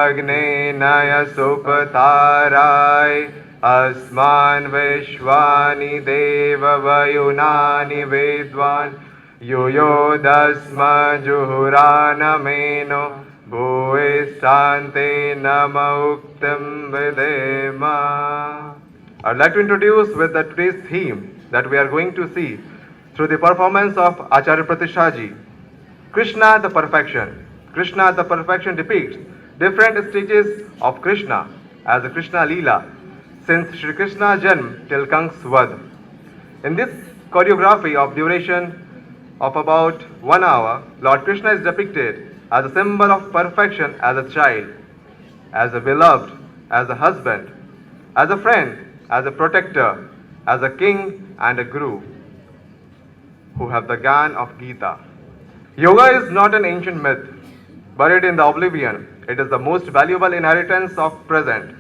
अग्नेनय सुपताराय अस्मान् विश्वानि देववयुनानि वेद्वान् युयोदस्मजुहुरानमेनो भूयिष्ठान्ते नम उक्तं विधेम. I'd like to introduce with the today's theme that we are going to see through the performance of Acharya Pratishaji. Krishna the Perfection. Krishna the Perfection depicts different stages of Krishna as a Krishna Leela since Shri Krishna Janm till Kank's Vad. In this choreography of duration of about 1 hour, Lord Krishna is depicted as a symbol of perfection as a child, as a beloved, as a husband, as a friend, as a protector, as a king and a guru who have the Gyan of Gita. Yoga is not an ancient myth buried in the oblivion. It is the most valuable inheritance of present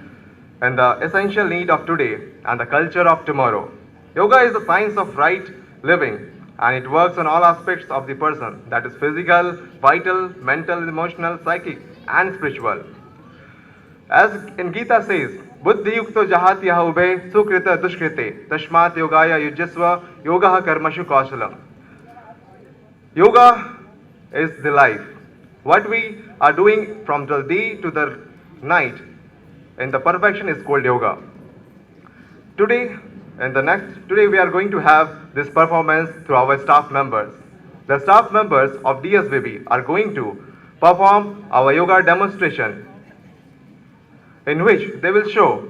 and the essential need of today and the culture of tomorrow. Yoga is the science of right living and it works on all aspects of the person, that is physical, vital, mental, emotional, psychic and spiritual. As in Gita says, Buddhi yukto jahati ube sukrita dushkrite tashmat yogaya yujasva yoga karmashu kausalam. Yoga is the life. What we are doing from the day to the night in the perfection is called yoga. Today today we are going to have this performance through our staff members. The staff members of DSVB are going to perform our yoga demonstration in which they will show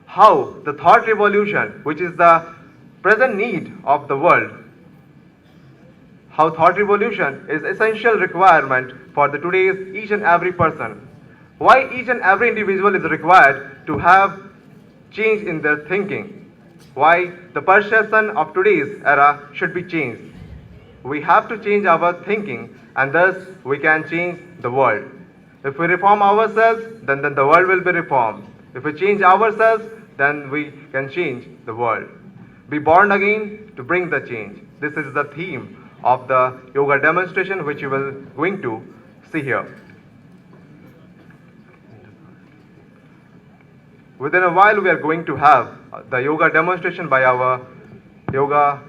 how the thought revolution, which is the present need of the world, how thought revolution is essential requirement for the today's each and every person. Why each and every individual is required to have change in their thinking. Why the perception of today's era should be changed. We have to change our thinking and thus we can change the world. If we reform ourselves, then the world will be reformed. If we change ourselves, then we can change the world. Be born again to bring the change. This is the theme of the yoga demonstration which you will going to see here. Within a while we are going to have the yoga demonstration by our yoga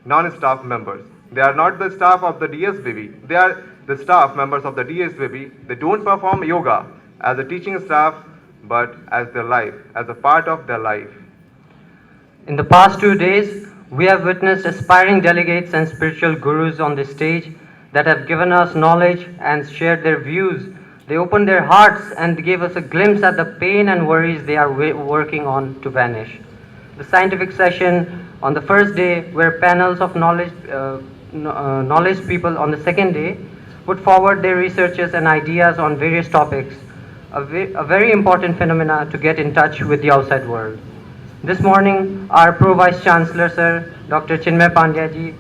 non-staff members. They are not the staff of the DSBB. They are the staff members of the DSBB. They don't perform yoga as a teaching staff but as their life, as a part of their life. In the past 2 days, we have witnessed aspiring delegates and spiritual gurus on the stage that have given us knowledge and shared their views. They opened their hearts and gave us a glimpse at the pain and worries they are working on to vanish. The scientific session on the first day were panels of knowledge people on the second day put forward their researches and ideas on various topics, a very important phenomena to get in touch with the outside world. This morning, our Pro Vice Chancellor, Sir Dr. Chinmay Pandya ji,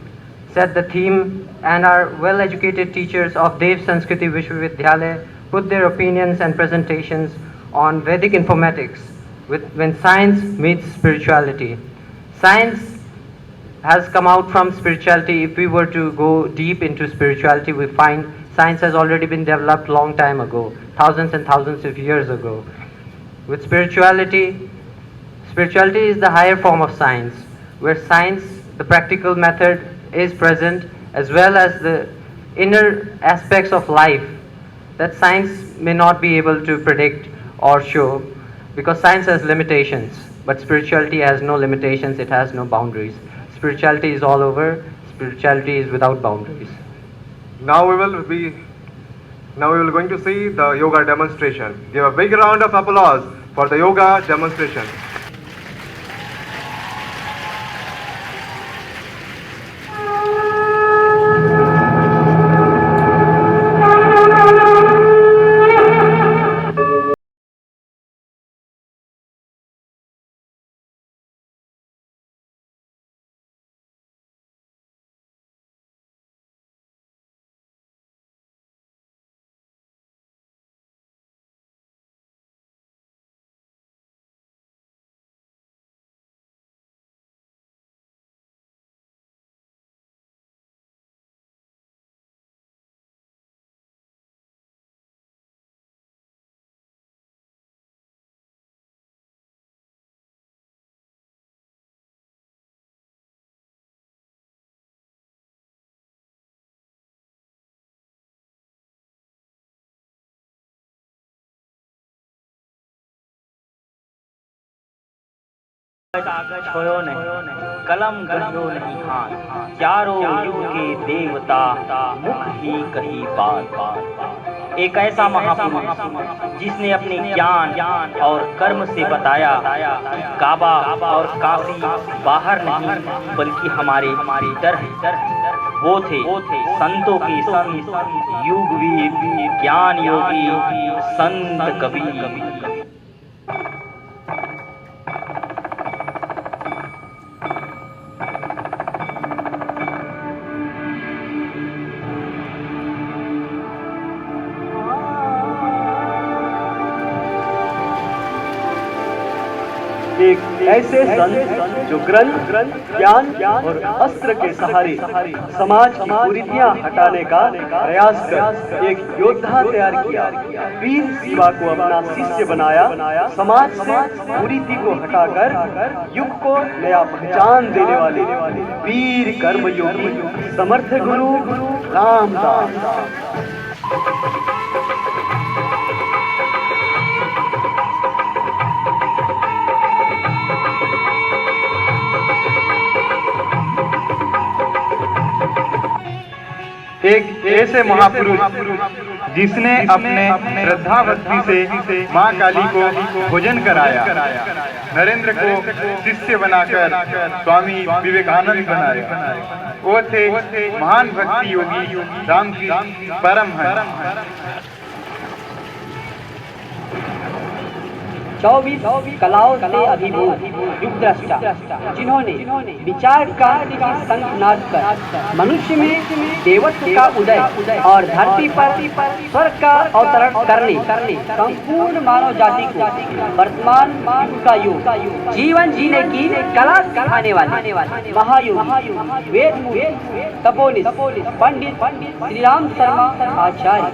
set the theme, and our well-educated teachers of Dev Sanskriti Vishwavidyalaya put their opinions and presentations on Vedic informatics, when science meets spirituality. Science has come out from spirituality. If we were to go deep into spirituality, we find science has already been developed long time ago, thousands and thousands of years ago. With spirituality, spirituality is the higher form of science, where science, the practical method, is present, as well as the inner aspects of life that science may not be able to predict or show, because science has limitations, but spirituality has no limitations, it has no boundaries. Spirituality is all over, spirituality is without boundaries. Now we will be now we will going to see the yoga demonstration. Give a big round of applause for the yoga demonstration. कागज खोयो नहीं, कलम गढ़ो नहीं हाथ, चारों युग के देवता मुख ही कही बात। एक ऐसा महापुरुष जिसने अपने ज्ञान और कर्म से बताया कि काबा और काशी बाहर नहीं बल्कि हमारे भीतर है। वो थे संतों के संत, युगवीर, ज्ञान योगी, संत कबीर। एक ऐसे संत जो ग्रंथ, ज्ञान और अस्त्र के सहारे समाज की कुरीतियां हटाने का प्रयास कर एक योद्धा तैयार किया। वीर शिवा को अपना शिष्य बनाया। समाज से कुरीति को हटाकर युग को नया पहचान देने वाले वीर कर्मयोगी समर्थ गुरु रामदास। एक ऐसे महापुरुष जिसने अपने श्रद्धा भक्ति से माँ काली को भोजन कराया, नरेंद्र को शिष्य बनाकर स्वामी विवेकानंद बनाया। वो थे महान भक्ति योगी रामकृष्ण परमहंस। 24 कलाओं से अभिभूत युग द्रष्टा, जिन्होंने विचार क्रांति की शंखनाद कर मनुष्य में देवत्व का उदय और धरती पर स्वर्ग का अवतरण करने संपूर्ण मानव जाति को वर्तमान युग का युग जीवन जीने की कला सिखाने वाले महायोगी वेदमूर्ति तपोनिष्ठ पंडित श्री राम शर्मा आचार्य।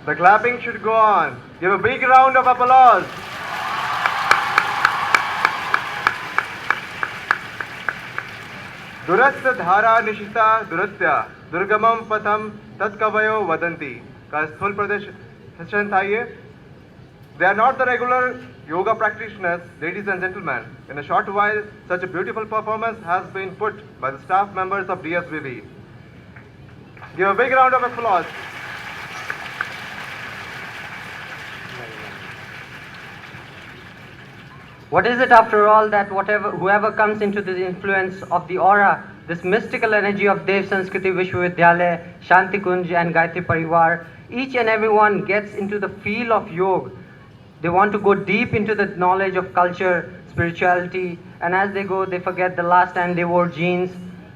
The clapping should go on. Give a big round of applause. दुरस्य धारा निशिता दुरत्या दुर्गमम पथम तत्कवयो वदंती का स्थूल प्रदर्शन था ये. They are not the regular yoga practitioners, ladies and gentlemen. In a short while, such a beautiful performance has been put by the staff members of DSVV. Give a big round of applause. What is it after all that whoever comes into the influence of the aura, this mystical energy of Dev Sanskriti Vishwavidyalaya, Shanti Kunj and Gayatri Parivar, each and everyone gets into the feel of yoga. They want to go deep into the knowledge of culture, spirituality, and as they go, they forget the last time they wore jeans,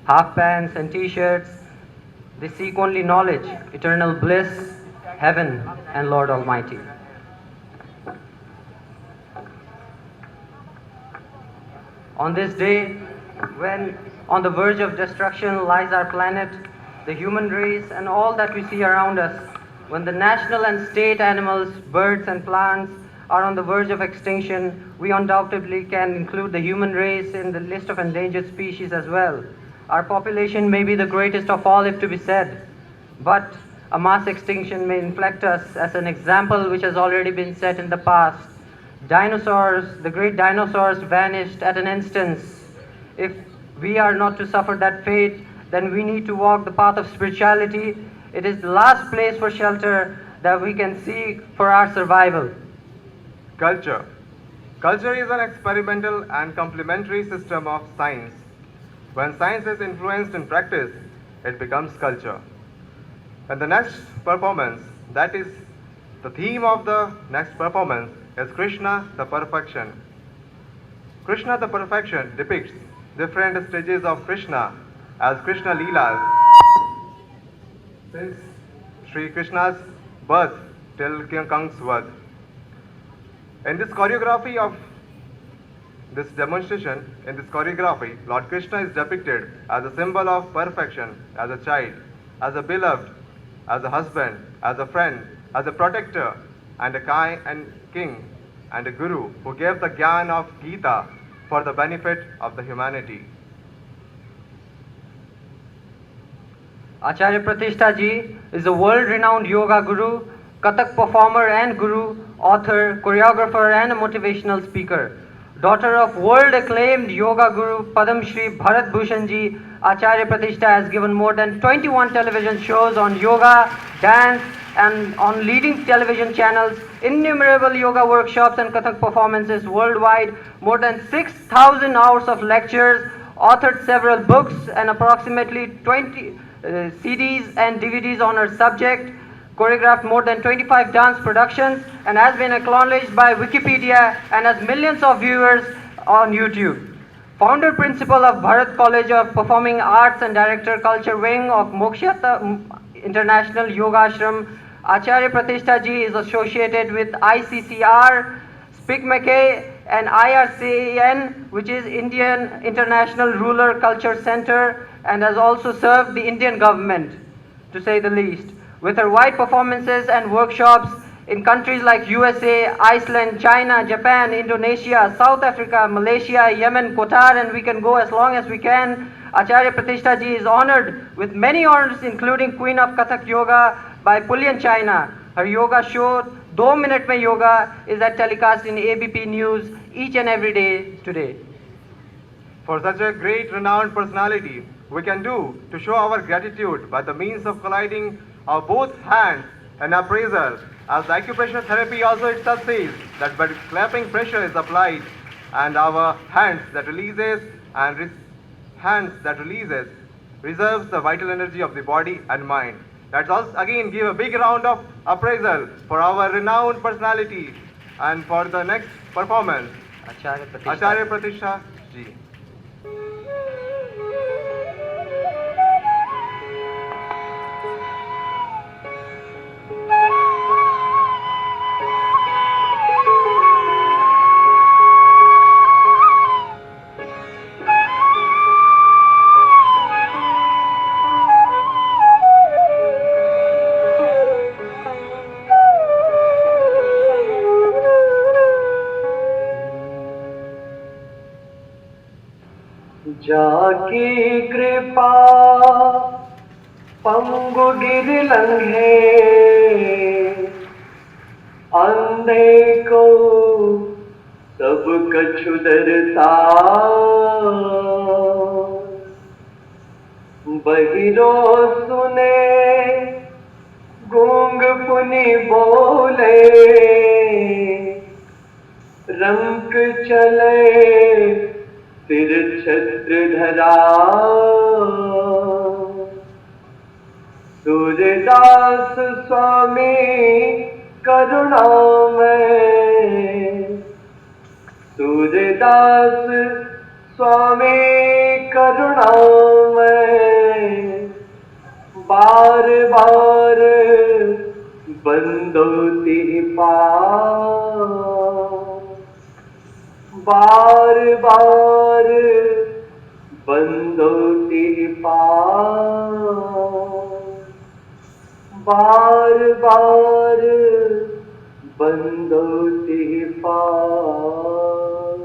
half pants and t-shirts. They seek only knowledge, eternal bliss, heaven, and Lord Almighty. On this day, when on the verge of destruction lies our planet, the human race, and all that we see around us, when the national and state animals, birds, and plants are on the verge of extinction, we undoubtedly can include the human race in the list of endangered species as well. Our population may be the greatest of all, if to be said, but a mass extinction may inflict us as an example which has already been set in the past. Dinosaurs, the great dinosaurs vanished at an instance. If we are not to suffer that fate, then we need to walk the path of spirituality. It is the last place for shelter that we can seek for our survival. Culture. Culture is an experimental and complementary system of science. When science is influenced in practice, it becomes culture. And the next performance, that is the theme of the next performance, is Krishna the Perfection. Krishna the Perfection depicts different stages of Krishna as Krishna Leelas, since Sri Krishna's birth till King Kang's birth. In this choreography of this demonstration, in this choreography, Lord Krishna is depicted as a symbol of perfection, as a child, as a beloved, as a husband, as a friend, as a protector, and a kind and king, and a guru who gave the Gyan of Gita for the benefit of the humanity. Acharya Pratishtha Ji is a world-renowned yoga guru, Kathak performer and guru, author, choreographer and a motivational speaker. Daughter of world-acclaimed yoga guru Padam Shri Bharat Bhushan Ji, Acharya Pratishtha has given more than 21 television shows on yoga, dance and on leading television channels, innumerable yoga workshops and Kathak performances worldwide, more than 6,000 hours of lectures, authored several books and approximately 20 CDs and DVDs on her subject, choreographed more than 25 dance productions, and has been acknowledged by Wikipedia and has millions of viewers on YouTube. Founder principal of Bharat College of Performing Arts and Director Culture Wing of Mokshata International Yoga Ashram, Acharya Pratishtha Ji is associated with ICCR, SPIC-McKay and IRCAN, which is Indian International Rural Culture Center, and has also served the Indian government, to say the least. With her wide performances and workshops in countries like USA, Iceland, China, Japan, Indonesia, South Africa, Malaysia, Yemen, Qatar, and we can go as long as we can, Acharya Pratishtha Ji is honored with many honors, including Queen of Kathak Yoga by Pullian China. Her yoga show, 2 Minute Mein Yoga, is at telecast in ABP News each and every day today. For such a great renowned personality, we can do to show our gratitude by the means of colliding our both hands and appraisal, as the acupressure therapy also itself says that by clapping pressure is applied and our hands that releases reserves the vital energy of the body and mind. Let's also again give a big round of appraisal for our renowned personality and for the next performance, Acharya Pratishtha Ji. जाकी कृपा पंगु गिर लंघे, अंधे को सब कछु दरसा, बहिरो सुने गूंग पुनि बोले, रंक चले सिर छत्र धरा। सूरदास स्वामी करुणामय, सूरदास स्वामी करुणामय, बार बार बंदोती पार, बार बार बंदोती पार, बार बार बंदोती पार।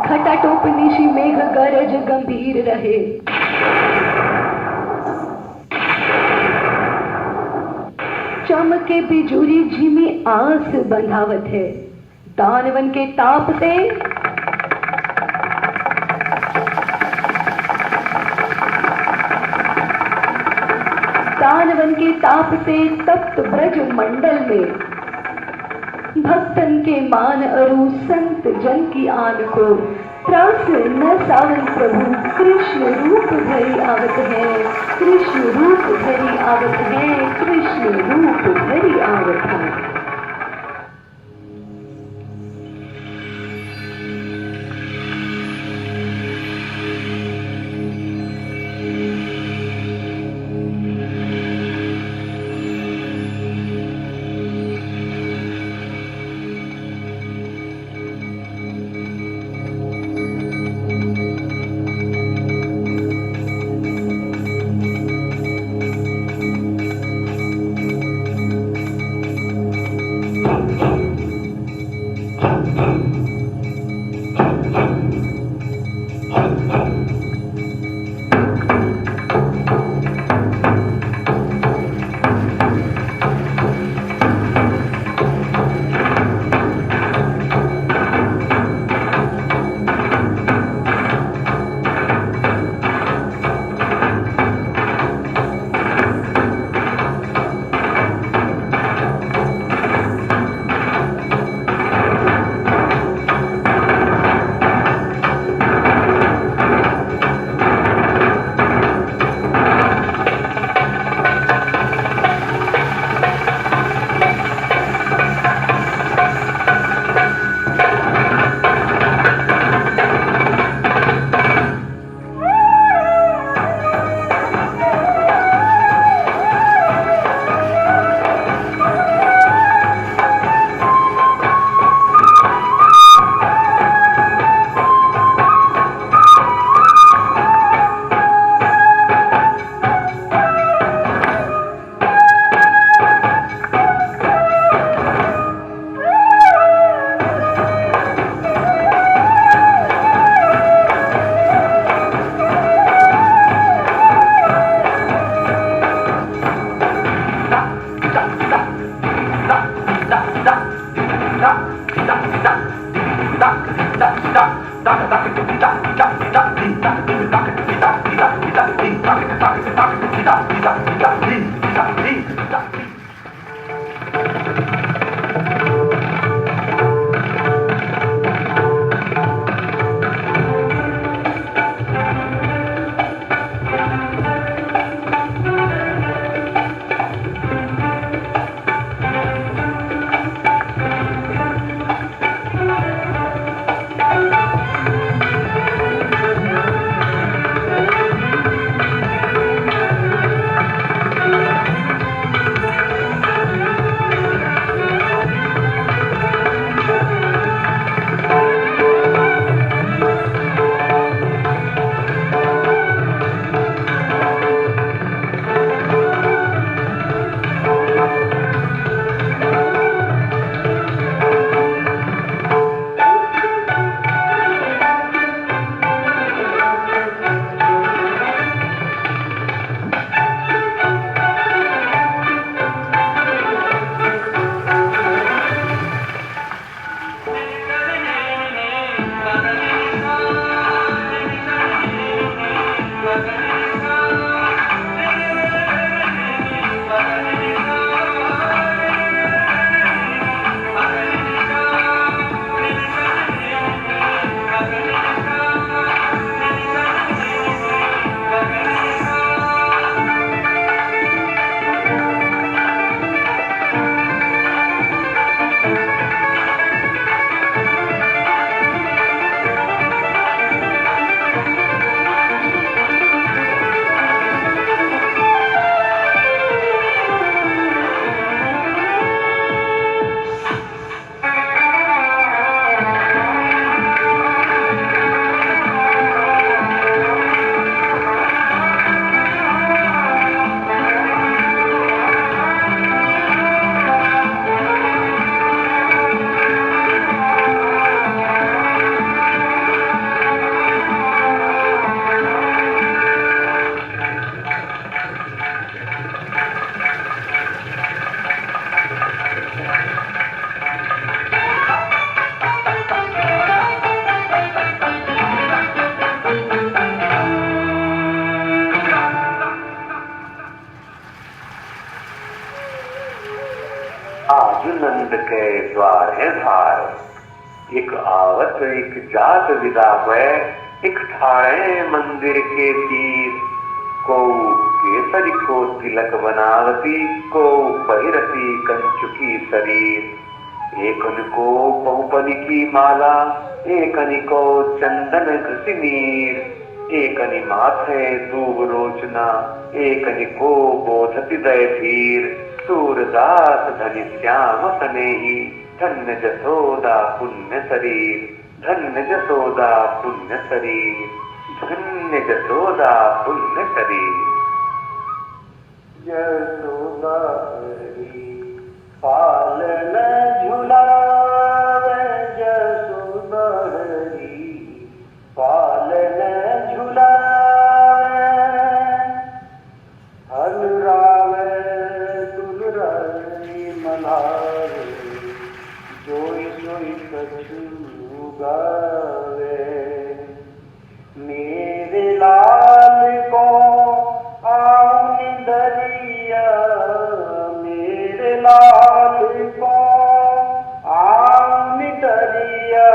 घटाटोपनिशी मेघ गरज गंभीर रहे, चमके बिजुरी झिमी आस बंधावत है। दानवन के ताप से तप्त ब्रज मंडल में भक्तन के मान अरु संत जन की आन को त्रास न सावन प्रभु कृष्ण रूप धरी आवत है, कृष्ण रूप धरी आवत है, कृष्ण रूप धरी आवत है। के द्वार है द्वार, एक आवत एक जात विदा हुए, एक ठाणे मंदिर के तीर, को केसरी को तिलक बनावती, को पहिरती कंचुकी शरीर, एक को बहुपली की माला, एक को चंदन घसी नीर, एक माथे दूब रोचना, एक को बोधति दय धीर, सूरदास धनि श्याम सनेही, धन्य जसोदा पुण्य शरीर, धन्य जसोदा पुण्य शरीर, धन्य जसोदा पुण्य शरीर। यशोदा हरी पालन झुलावे, यशोदा हरी पालन झुलावे, हलरावे दुलराई मनावे, जोई जोई कछु गावे। मेरे लाल को आऊं दरिया, मेरे लाल को आऊं दरिया,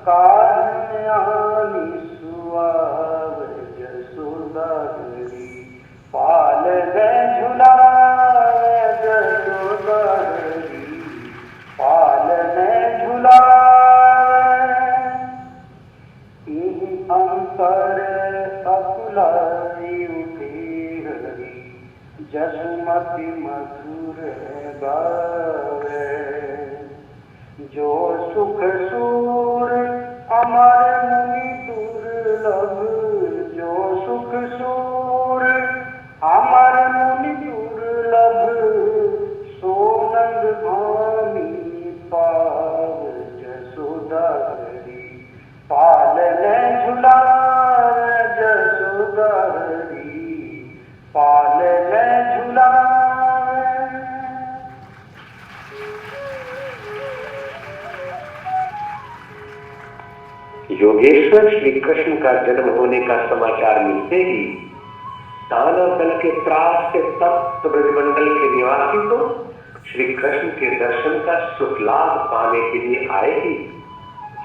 कान आनी सुआव, यशोदा हरी पालन झुलावे, यशोदा हरी पालन झुलावे। अंतर अकुलाई उठी हरी, जसुमति मधुर गावे, जो सुख सूर अमर मुनि दुर्लभ, जो सुख सूर अमर मुनि दुर्लभ, सोनंद भामी पाव, जसोदा हरी पालन झुलावे, जसोदा हरी पालन झुलावे। योगेश्वर श्री कृष्ण का जन्म होने का समाचार मिलते ही दानव दल के त्रास से तप्त ब्रजमंडल के निवासी तो श्री कृष्ण के दर्शन का सुख लाभ पाने के लिए आए ही,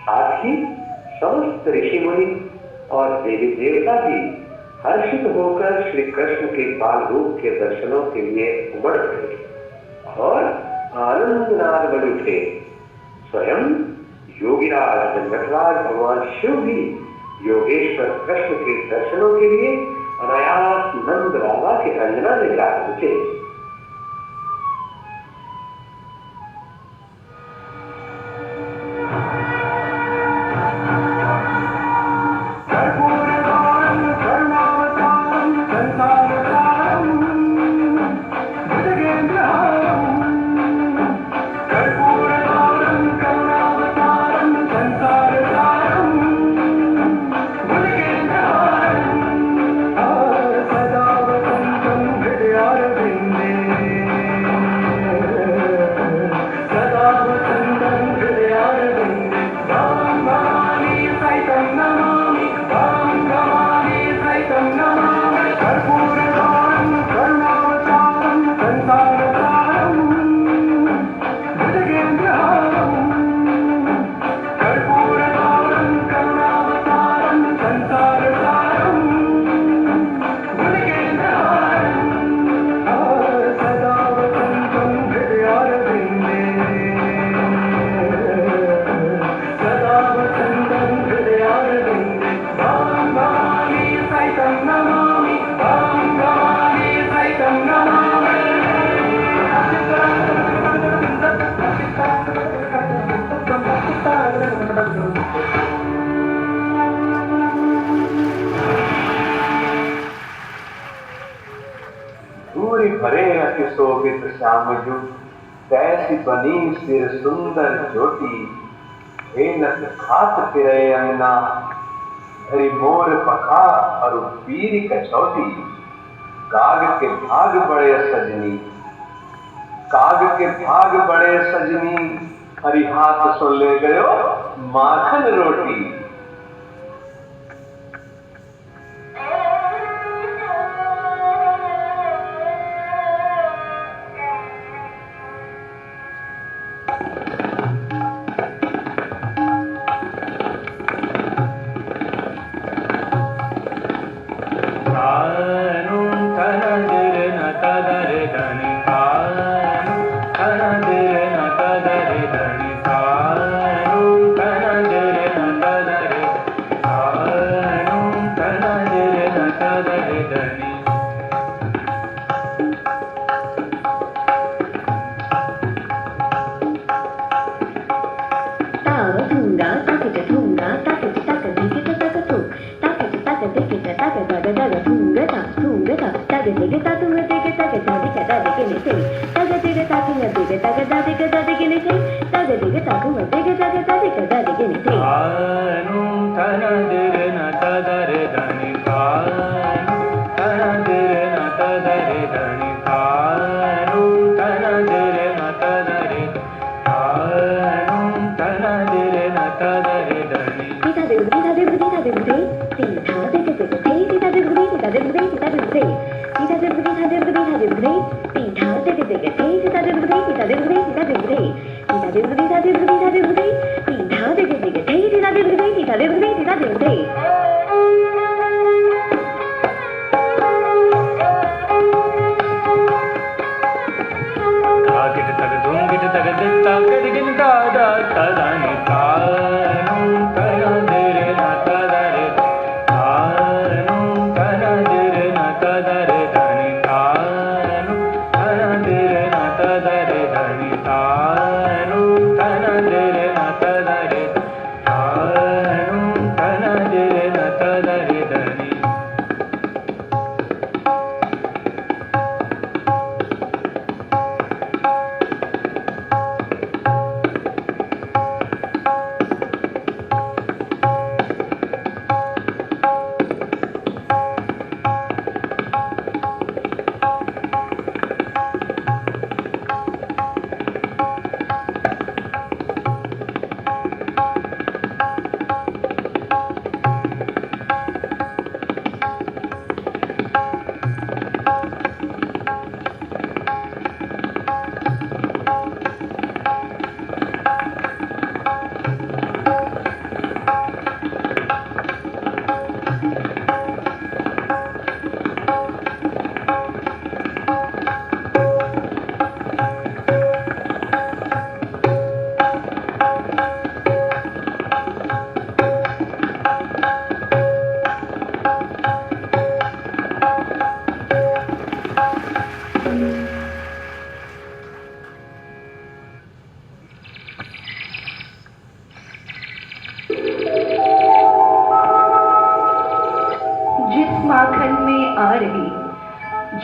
साथ ही समस्त ऋषि मुनि और देवी देवता भी हर्षित होकर श्री कृष्ण के बाल रूप के दर्शनों के लिए उमड़ गए और आनंद नाद बन उठे। स्वयं योगीराज दंडकराज भगवान शिव भी योगेश्वर कृष्ण के दर्शनों के लिए अनायास नंद राजा के अंजना में जा पहुंचे। धूरी भरे अति शोभित श्यामजु, तैसी बनी सिर सुंदर ज्योति, हे नत खात फिरे अंगना, धरी मोर पखा और पीर कछौती, काग के भाग बड़े सजनी, काग के भाग बड़े सजनी, हरि हाथ सुन ले गयो माखन रोटी। धिक तग तग तग धूंग ता तग धिक ता तुम धिक तग ता धिक ता धिक नि थे तग धिक ता तुम धिक तग ता धिक ता धिक नि थे तग धिक ता तुम धिक तग ता धिक ता धिक नि थे तानु तन दिर न तदर धनि तानु तन दिर न तदर धनि तानु तन दिर न तदर तानु तन दिर न तदर धनि सीता दिल सीता दिल सीता दिल दे सीता दिल दिल दे सीता दिल दे सीता दिल दे सीता दिल दे सीता दिल सीता दिल सीता दिल दे सीता दिल दिल दे सीता दिल दे सीता दिल दे सीता दिल दे सीता दिल सीता दिल सीता दिल दे सीता दिल दिल दे सीता दिल दे सीता दिल दे सीता दिल दे गिट तग धूम गिट तग दित्ता गिन दादा तदानि तानु तन दिर न तदर तानु तन दिर न तदर धनि तानु तन दिर न तदर धनि तानु तन दिर न तदर तानु तन दिर न तदर धनि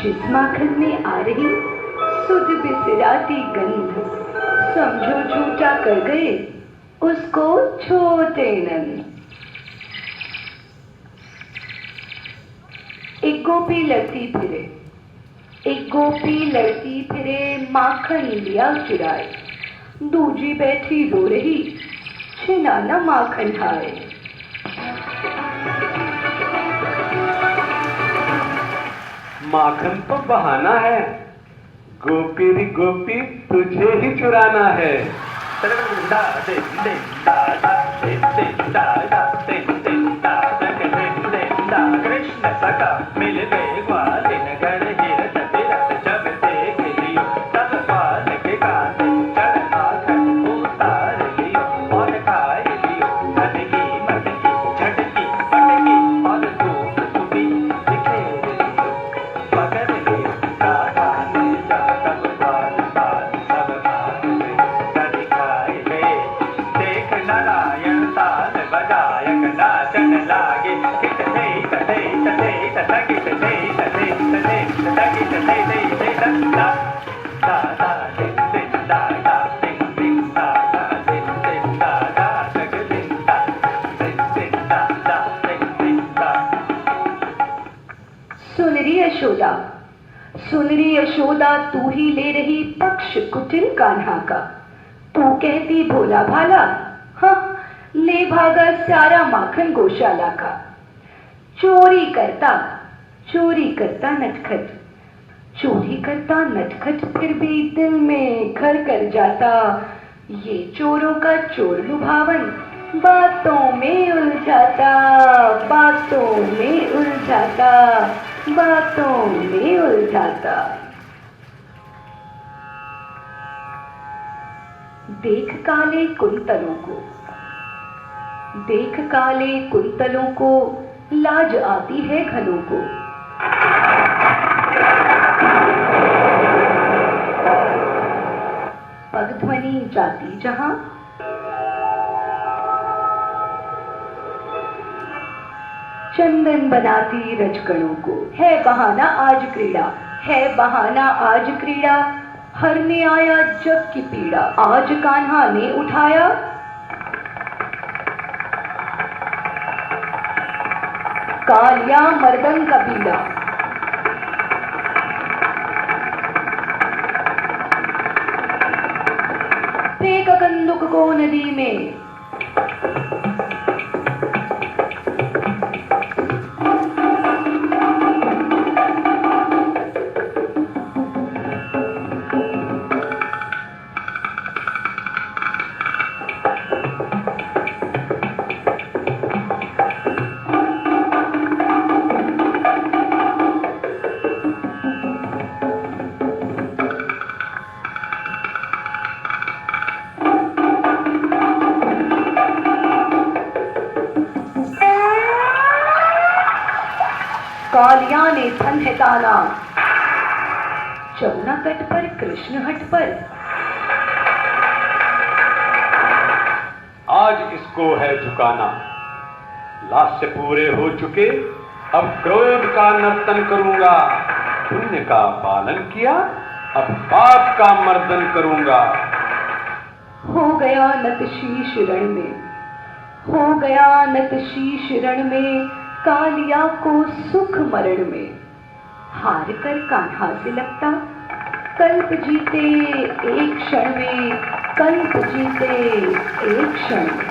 जिस माखन में आ रही सुध बिसराती गंध समझो झूठा कर गए उसको छोटे नंद एक गोपी लड़ती फिरे माखन लिया चुराए दूजी बैठी रो रही छिना न माखन खाए माखन तो बहाना है गोपी री गोपी तुझे ही चुराना है कृष्ण सका मिल गए ग्वालिन घर हिरत तिरत जब देख लियो तब पाल के कांधे चढ़ माखन उतार लियो और खाए लियो मटकी मटकी झटकी पटकी और धूप सुबी बिखेर लियो पकड़ लियो काका ने जा तब बाल बाल सब भाग गए सभी खाए गए देख नारायण ताल बजायक नाचन लागे सुनरी यशोदा तू ही ले रही पक्ष कुटिल कान्हा का तू कहती भोला भाला हाँ ले भागा सारा माखन गौशाला का चोरी करता नटखट फिर भी दिल में घर कर जाता ये चोरों का चोर लुभावन बातों में उलझाता देख काले कुंतलों को लाज आती है घनों को पगध्वनि जाती जहां चंदन बनाती रजकणों को। है बहाना आज क्रीड़ा, है बहाना आज क्रीड़ा, हरने आया जग की पीड़ा। आज कान्हा ने उठाया कालिया मर्दन का बीड़ा। फेंका कंदुक को नदी में, कालिया ने धन है ताना, जमुना तट पर कृष्ण हट पर। आज इसको है झुकाना, लास्य पूरे हो चुके, अब क्रोध का नर्तन करूंगा। पुण्य का पालन किया, अब पाप का मर्दन करूंगा। हो गया नत शीश रण में, हो गया नत शीश रण में, कालिया को सुख मरण में। हार कर कान्हा से लगता, कल्प जीते एक क्षण में, कल्प जीते एक क्षण में।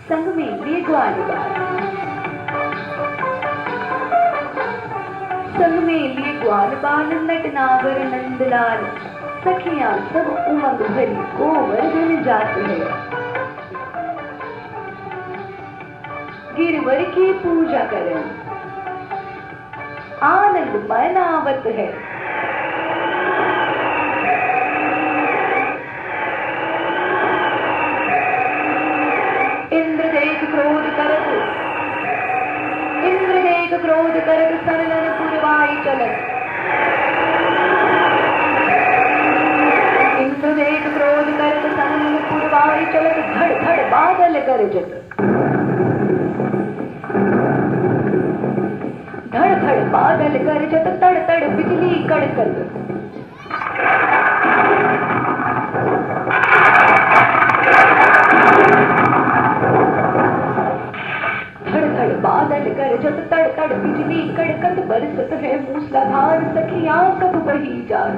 संग में लिए ग्वाल बाल, संग में लिए ग्वाल बाल, नट नागर नंदलाल। सखियां सब उमंग भरी गोवर्धन जात है, गिरवर की पूजा करें, आनंद मनावत है। इंद्र देख क्रोध करत, इंद्र देख क्रोध करत, सरलन पुरवाई चलत। इंद्र देख क्रोध करत, सरलन पुरवाई चलत। धड़ धड़ बादल गरजत, धड़ धड़ बादल गरजत, तड़ तड़ बिजली कड़कत। धड़ धड़ बादल गरजत, तड़ तड़ बिजली कड़कत। बरसत है मूसलाधार, सखियां सब बही जात।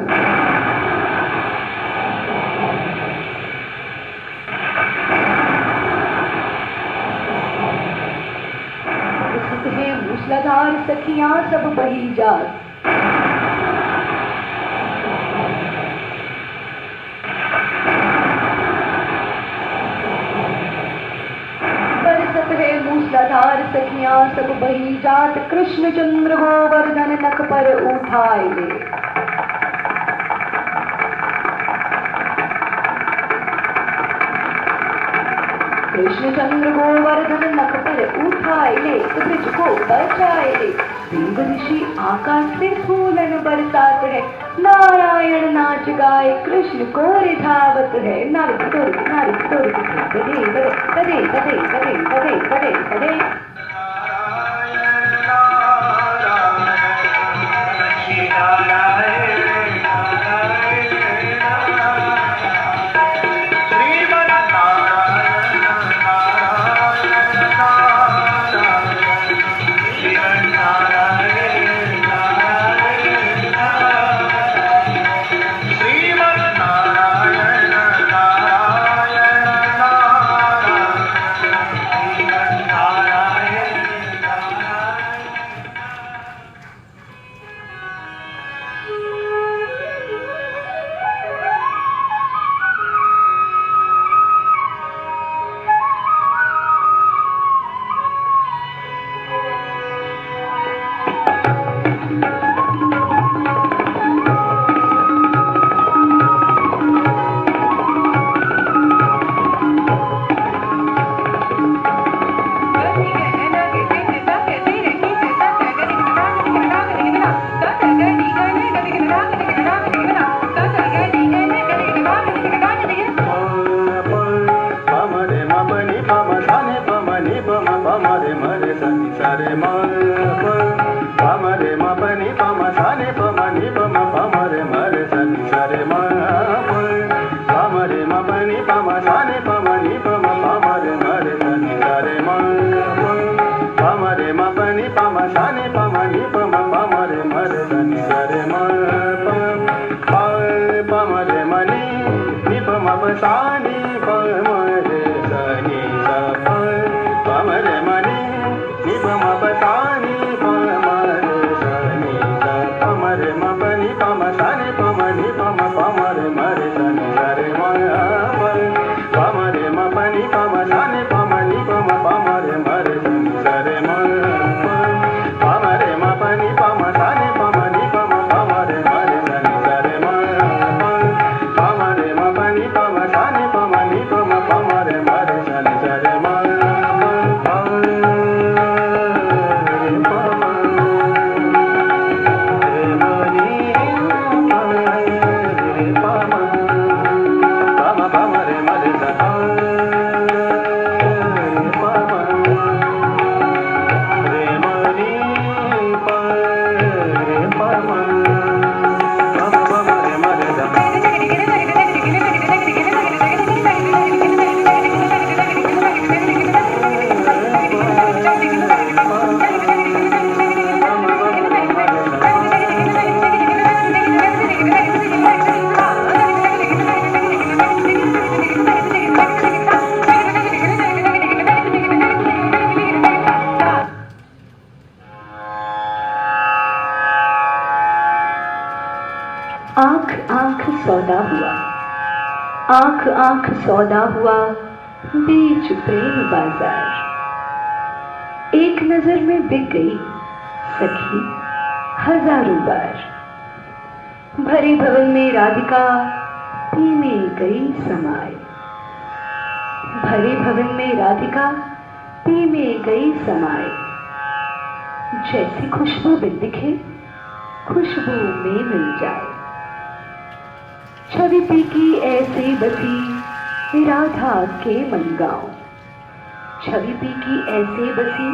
बरसत है मूसलाधार, सखियां सब बही जात। बरसत है मूसलाधार, सखियां सब बही जात। कृष्ण चंद्र गोवर्धन नख पर उठाए ले, कृष्ण चंद्र गोवर्धन नख पर उठाए ले, ब्रज को बचाए ले। देव ऋषि आकाश से फूलन बरसात है, नारायण नाच गाए कृष्ण को रिझावत है। नारी तोड़ नारी तोड़ बदे बदे बदे बदे बदे बदे बदे बदे। नारायण आंख आंख सौदा हुआ, आंख आंख सौदा हुआ, बीच प्रेम बाजार। एक नजर में बिक गई सखी हजारों बार। भरे भवन में राधिका पी में गई समाए, भरे भवन में राधिका पी में गई समाए। जैसी खुशबू बिन दिखे खुशबू में मिल जाए। छवि पी की ऐसे बसी राधा के मन गाँव, छवि पी की ऐसे बसी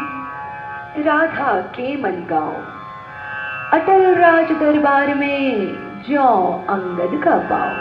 राधा के मन गाँव। अटल राज दरबार में जो अंगद का पाँव।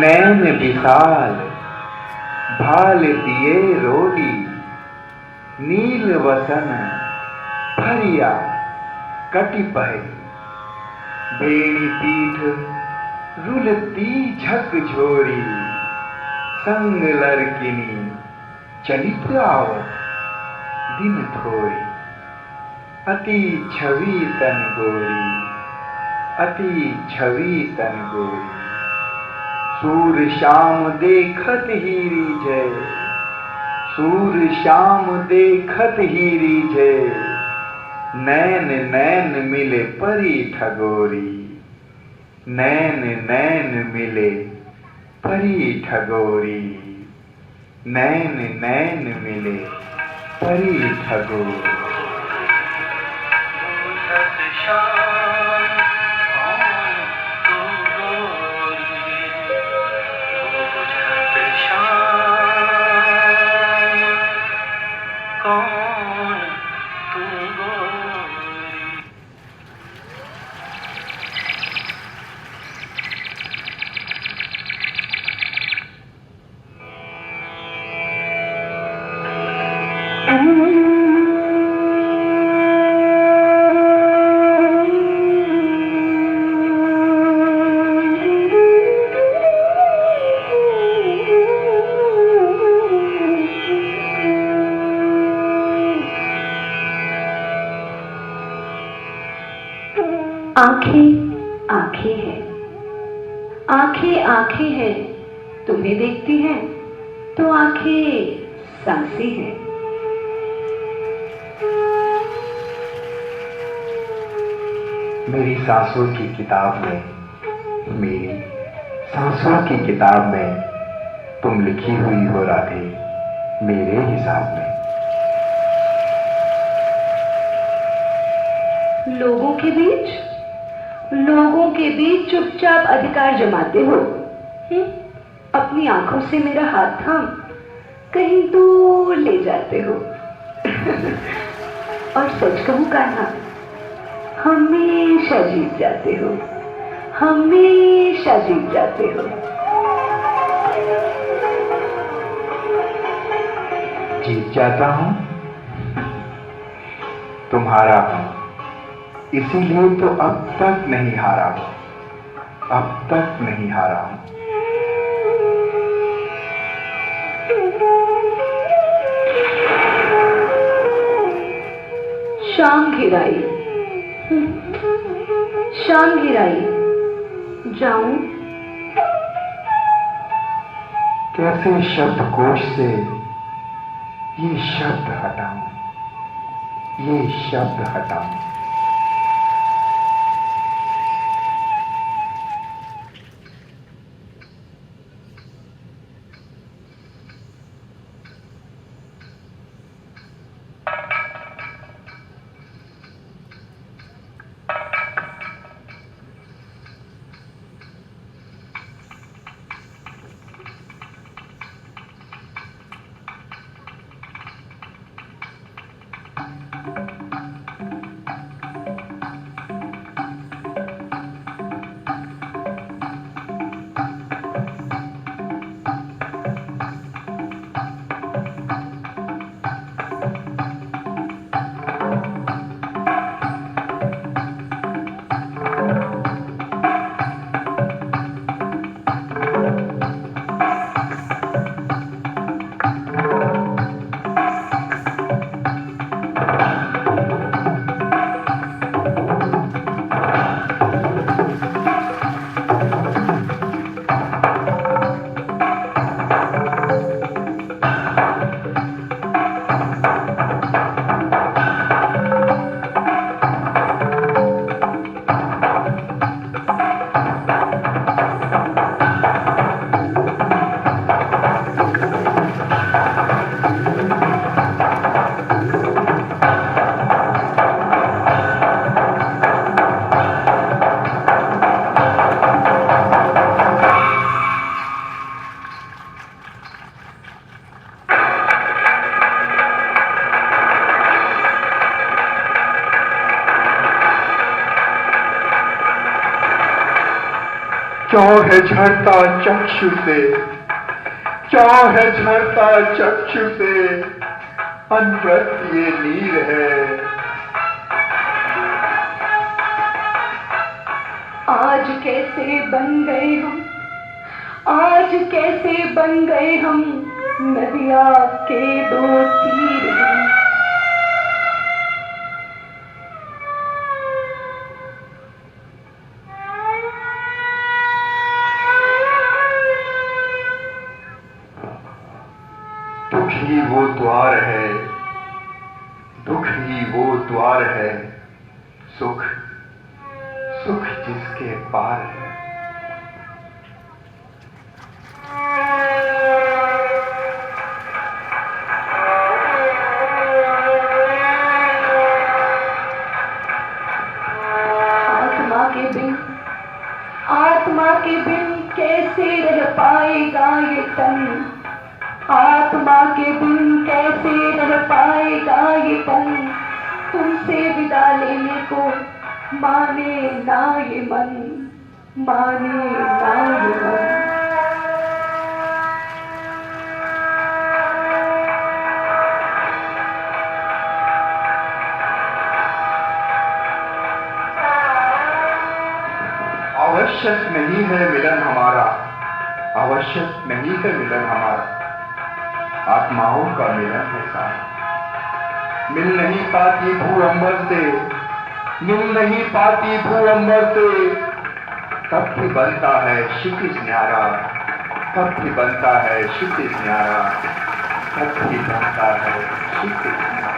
नैन विशाल भाल दिए रोगी, नील वसन भरिया कटि पहे। बेणी पीठ रुलती झक झोरी, संग लड़किनी चलित आवत दिन थोरी। अति छवि तन गोरी, अति छवि तन गोरी। सूर श्याम देखत ही रीझे, सूर श्याम देखत ही रीझे। नैन नैन मिले परी ठगोरी, नैन नैन मिले परी ठगोरी। नैन नैन मिले परी ठगोरी। आंखें आंखें हैं, आंखें आंखें हैं, तुम्हें देखती हैं तो आंखें सांसें हैं। मेरी सांसों की किताब में, मेरी सांसों की किताब में तुम लिखी हुई हो राधे मेरे हिसाब में। लोगों के बीच चुपचाप अधिकार जमाते हो। अपनी आंखों से मेरा हाथ थाम कहीं दूर ले जाते हो। और सच कहूं कान्हा, हमेशा जीत जाते हो, हमेशा जीत जाते हो। जीत जाता हूं, तुम्हारा हूं, इसीलिए तो अब तक नहीं हारा हूं, अब तक नहीं हारा हूं। शाम घिराई, शाम घिराई, जाऊं? कैसे शब्दकोश से ये शब्द हटाऊं, ये शब्द हटाऊं। क्यों है झरता चक्षु से, क्यों है झरता चक्षु से, अनव्रत ये नीर है। आज कैसे बन गए हम, आज कैसे बन गए हम, नदिया के दो तीर हैं। दुख ही वो द्वार है, दुख ही वो द्वार है, सुख सुख जिसके पार है। आत्मा के बिन कैसे रह पाएगा ये तन, आत्मा के बिन कैसे रह पाएगा ये तन, तुमसे विदा लेने को माने ना ये मन, माने ना ये मन। आवश्यक नहीं है मिलन हमारा, आवश्यक नहीं है मिलन हमारा, आत्माओं का मिलन है सारा। मिल नहीं पाती भू अंबर से, मिल नहीं पाती भू अंबर से, तब भी बनता है क्षितिज न्यारा, तब भी बनता है क्षितिज न्यारा, तब भी बनता है क्षितिज न्यारा।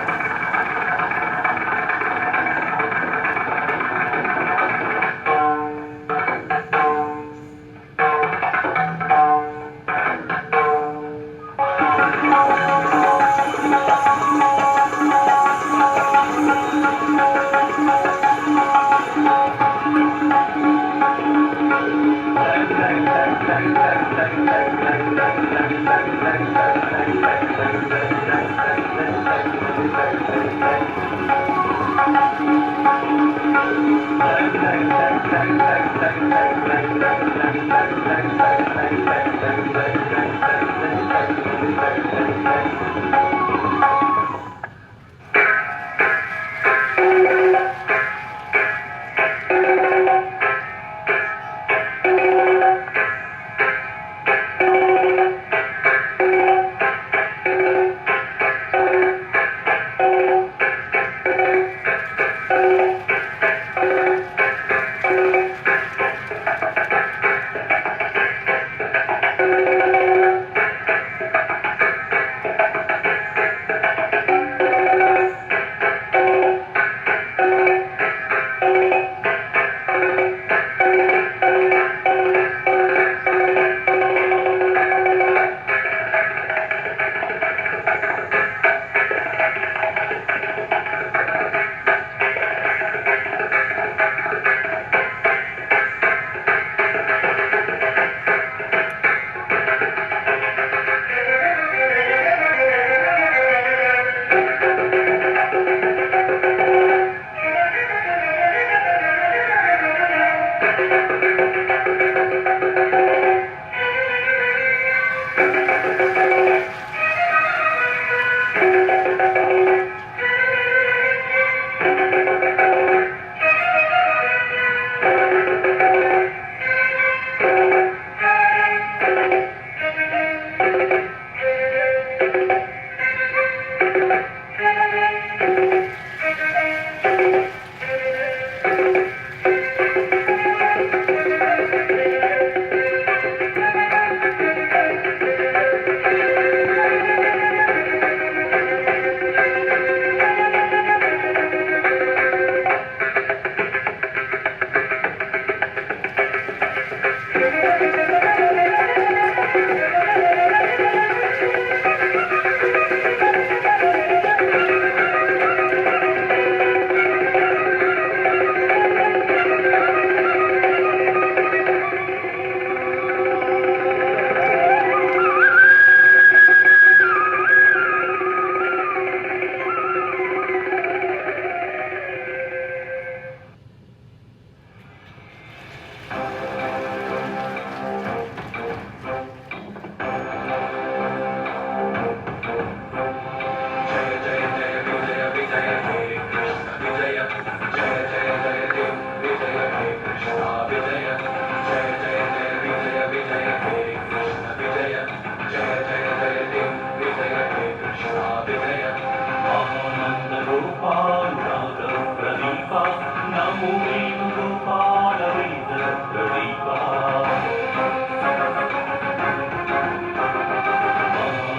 नमो वेणुगोपाल वेदप्रदीपा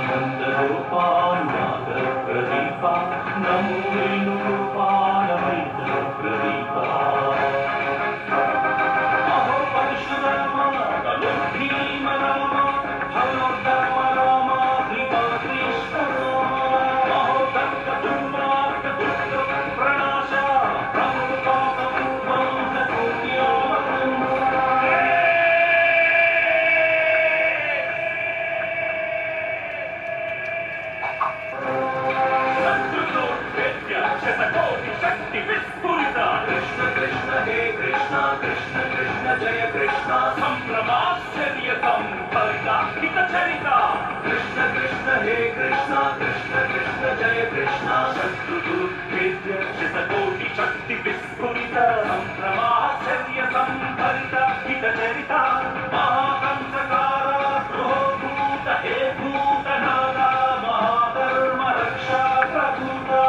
आनन्दगोपाल नादप्रदीपा नमो वेणुगोपाल वेदप्रदीपा अहो परशुराम नमो भीम राम भवोत्तम राम कृपा कृष्ण अहो दत्त धूम्राक्ष दुष्ट प्रणाश प्रभु पापं वंश शक्ति विस्फुरिता कृष्ण कृष्ण हे कृष्ण कृष्ण कृष्ण जय कृष्ण संभ्रमाश्चर्य संभरिता हितचरिता कृष्ण कृष्ण हे कृष्ण कृष्ण कृष्ण जय कृष्ण शत्रुदुर्भेद्य शतकोटि शक्ति विस्फुरिता संभ्रमाश्चर्य संभरिता हितचरिता महाकंसकारा गृहोभूत हे भूतनादा महाधर्म रक्षा प्रभूता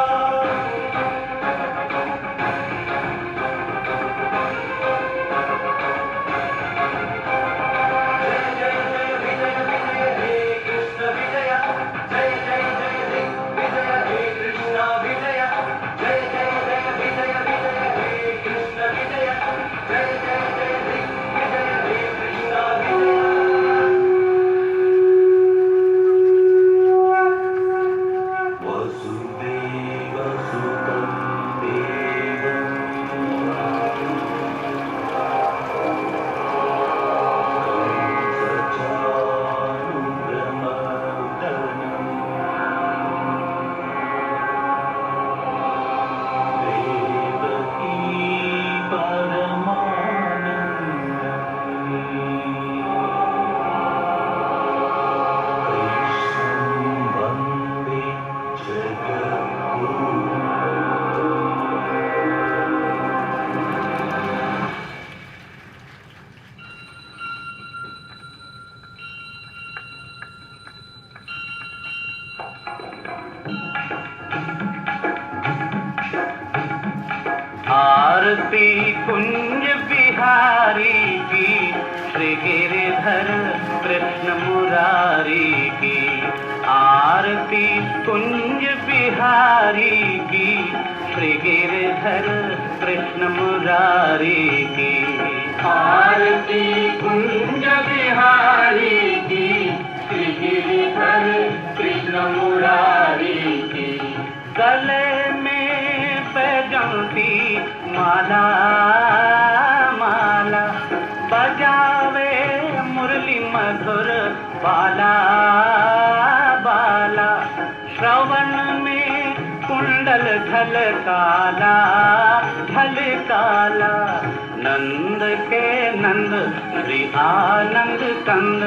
आरती कुंज बिहारी की श्री गिरिधर कृष्ण मुरारी की आरती कुंज बिहारी की श्री गिरिधर कृष्ण मुरारी की आरती कुंज बिहारी की श्री गिरिधर कृष्ण मुरारी की गले में पैजंती माला माला बजावे मुरली मधुर बाला बाला श्रवण में कुंडल ढलकाला ढलकाला नंद के नंद श्री आनंद कंद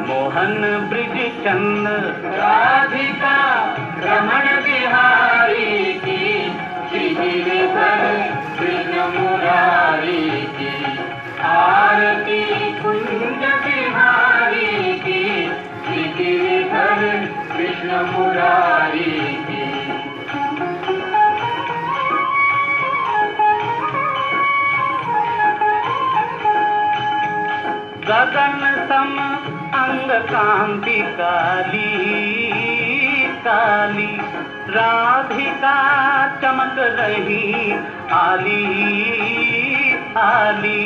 मोहन ब्रिज चंद राधिका रमण बिहारी की श्री गिरिधर कृष्ण मुरारी की आरती कुंज बिहारी की श्री गिरिधर कृष्ण मुरारी की गगन सम अंग कांति काली काली राधिका चमक रही आली आली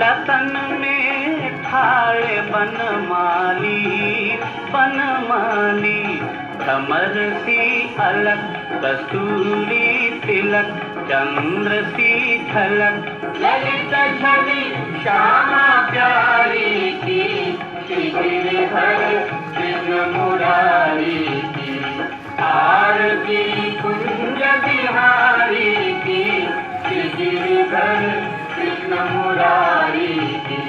लतन में ठाड़े बनमाली बनमाली भ्रमर सी अलग कस्तूरी तिलक चंद्र सी झलक ललित छवि श्यामा प्यारी की श्री गिरिधर कृष्ण मुरारी की आरती कुंज बिहारी की श्री गिरिधर कृष्ण मुरारी की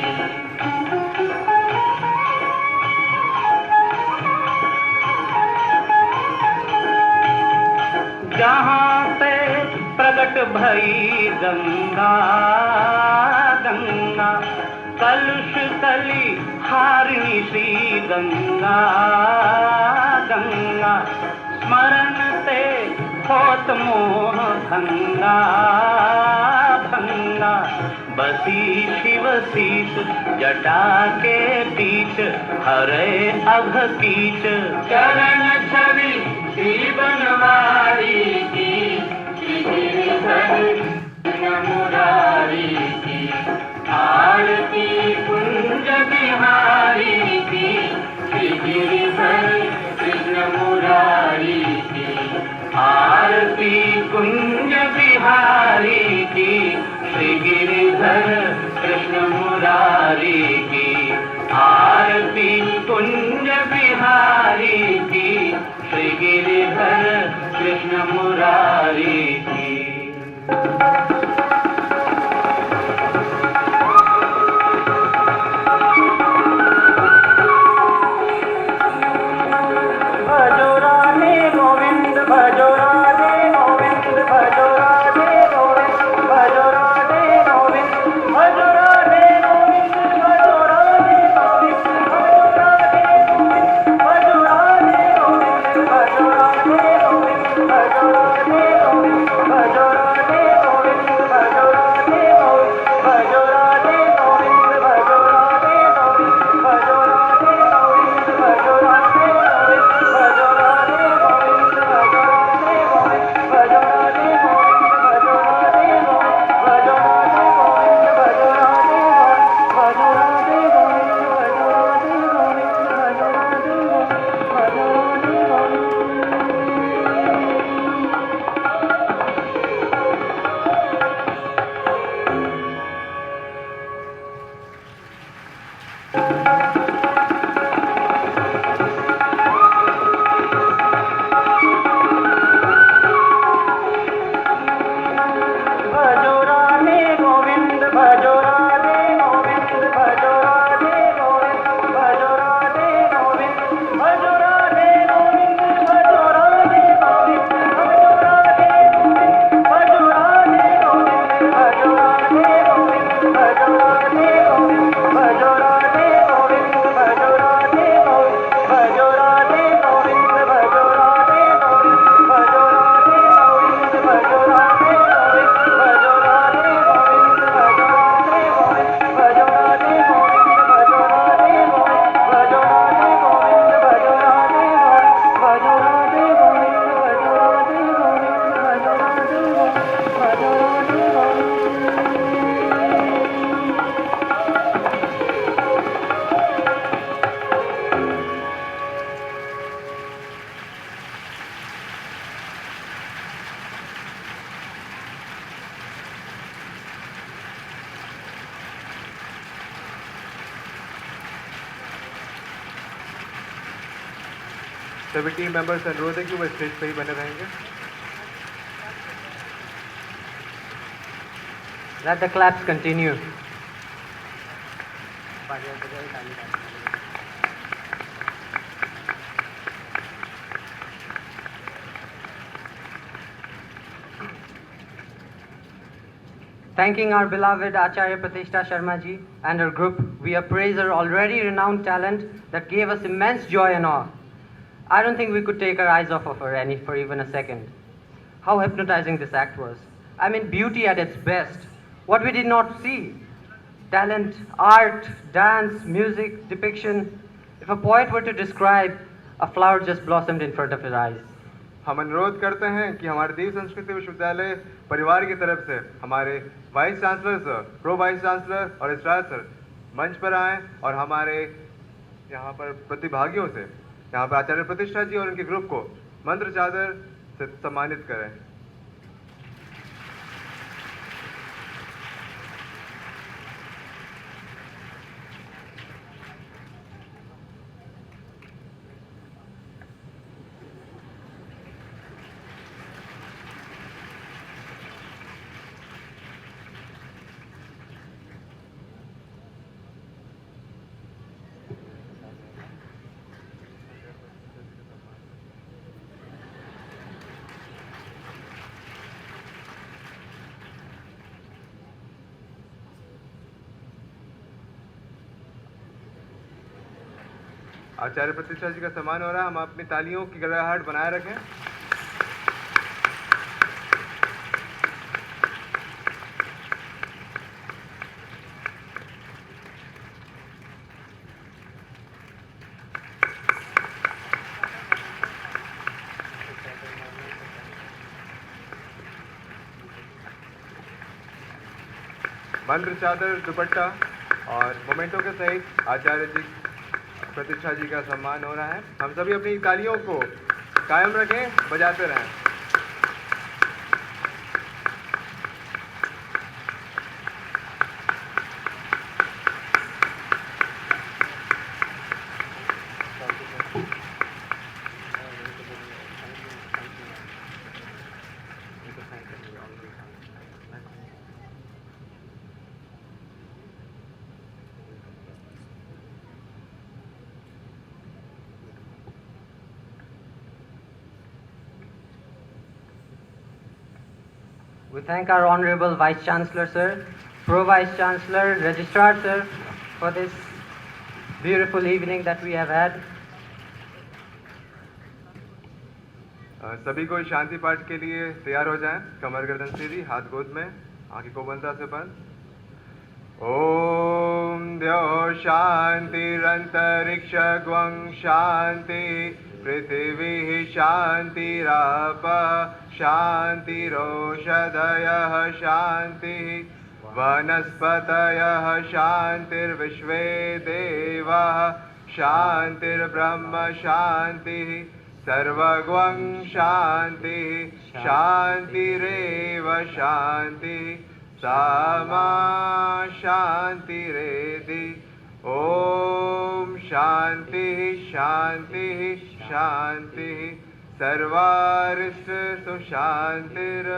जहाँ से प्रकट भई गंगा गंगा कलुष कली हारिणी श्री गंगा गंगा स्मरण से होत मोह भंगा भंगा हाथी शिव शीश जटा के बीच हरे अघ कीच चरण छवि श्री बनवारी की मुरारी की आरती कुंज बिहारी की श्री गिरिधर कृष्ण मुरारी की आरती कुंज बिहारी की श्री गिरिधर कृष्ण मुरारी की आरती कुंज बिहारी की श्री गिरिधर कृष्ण मुरारी की। भजो राधे गोविंद भजो राधे गोविंद भजो राधे गोविंद भजो राधे गोविंद भजो राधे गोविंद भजो राधे गोविंद भजो राधे गोविंद भजो राधे गोविंद भजो राधे गोविंद भजो राधे गोविंद भजो राधे गोविंद भजो राधे गोविंद भजो राधे गोविंद भजो राधे गोविंद भजो राधे सभी टीम मेंबर्स से अनुरोध है कि वो स्टेज पे ही बने रहेंगे। Let the claps continue. Thanking our beloved Acharya Pratishta Sharma ji and her group, we appraise her already renowned talent that gave us immense joy and awe. I don't think we could take our eyes off of her for even a second. How hypnotizing this act was. I mean, beauty at its best. What we did not see. Talent, art, dance, music, depiction. If a poet were to describe, a flower just blossomed in front of his eyes. हम अनुरोध करते हैं कि हमारे देव संस्कृति विश्वविद्यालय परिवार की तरफ से हमारे vice chancellor sir, pro vice chancellor और रजिस्ट्रार सर मंच पर आएं और हमारे यहाँ पर प्रतिभागियों से, यहाँ पर आचार्य प्रतिष्ठा जी और उनके ग्रुप को मंत्र चादर से सम्मानित करें। आचार्य प्रतिष्ठा जी का सम्मान हो रहा है। हम अपनी तालियों की गड़गड़ाहट बनाए रखें। मंत्र चादर दुपट्टा और मोमेंटों के सहित आचार्य जी प्रतिष्ठा जी का सम्मान हो रहा है। हम सभी अपनी तालियों को कायम रखें, बजाते रहें। We thank our Honorable Vice Chancellor, sir, Pro Vice Chancellor, Registrar, sir, for this beautiful evening that we have had. सभी को शांति पाठ के लिए तैयार हो जाएं। कमर गर्दन सीधी, हाथ गोद में, आंखें को बंदा से बंद। ओम द्यो शांतिरंतरिक्षगं शांति पृथिवी शांतिराप शांतिरोषधयः शांति वनस्पतयः शांतिर्विश्वे देवाः शांतिर्ब्रह्म शांतिः सर्वगं शांति शांतिरेव शांति सामा शांतिरेधि। ओम शांति शांति शांति सर्वारिष्टु शांतिर्भवतु।